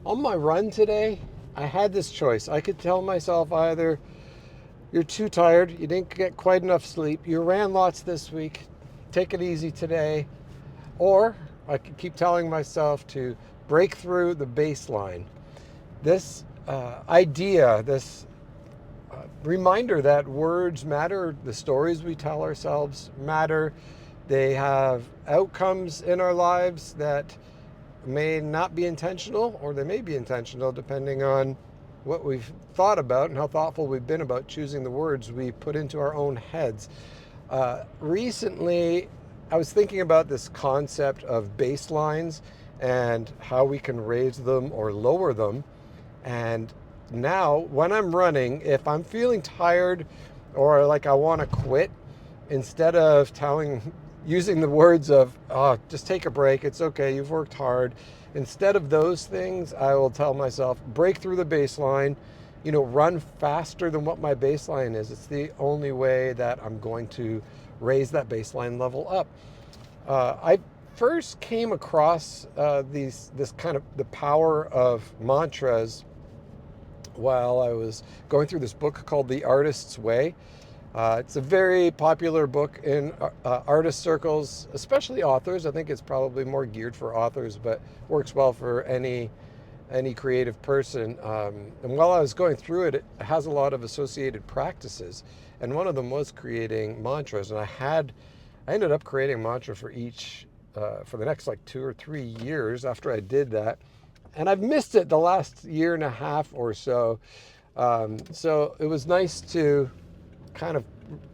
On my run today, I had this choice. I could tell myself either you're too tired, you didn't get quite enough sleep, you ran lots this week, take it easy today, or I could keep telling myself to break through the baseline. This idea, this reminder that words matter, the stories we tell ourselves matter, they have outcomes in our lives that may not be intentional, or they may be intentional depending on what we've thought about and how thoughtful we've been about choosing the words we put into our own heads. Recently, I was thinking about this concept of baselines and how we can raise them or lower them. And now, when I'm running, if I'm feeling tired or like I want to quit, instead of using the words of, oh, just take a break, it's okay, you've worked hard. Instead of those things, I will tell myself, break through the baseline, run faster than what my baseline is. It's the only way that I'm going to raise that baseline level up. I first came across this kind of the power of mantras while I was going through this book called The Artist's Way. It's a very popular book in artist circles, especially authors. I think it's probably more geared for authors, but works well for any creative person. And while I was going through it, it has a lot of associated practices, and one of them was creating mantras. And I ended up creating a mantra for each for the next like 2 or 3 years after I did that, and I've missed it the last year and a half or so. So it was nice to kind of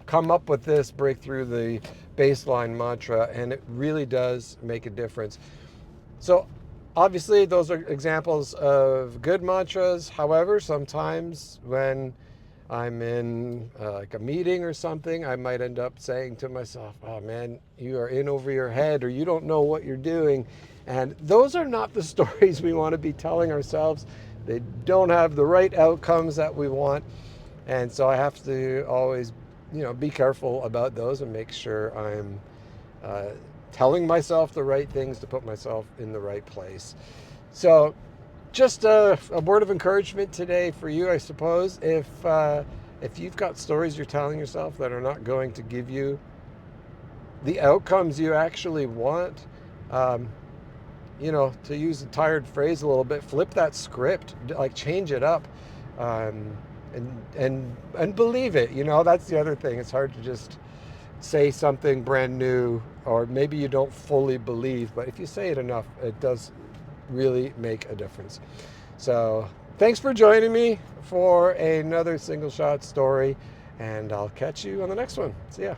come up with this, break through the baseline mantra, and it really does make a difference. So obviously those are examples of good mantras. However, sometimes when I'm in like a meeting or something, I might end up saying to myself, oh man, you are in over your head, or you don't know what you're doing. And those are not the stories we want to be telling ourselves. They don't have the right outcomes that we want. And so I have to always, be careful about those and make sure I'm uh, telling myself the right things to put myself in the right place. So just a word of encouragement today for you, I suppose. If you've got stories you're telling yourself that are not going to give you the outcomes you actually want, um, to use a tired phrase a little bit, flip that script, like change it up, um, and believe it. That's the other thing. It's hard to just say something brand new, or maybe you don't fully believe, but if you say it enough, it does really make a difference. So thanks for joining me for another single shot story, and I'll catch you on the next one. See ya.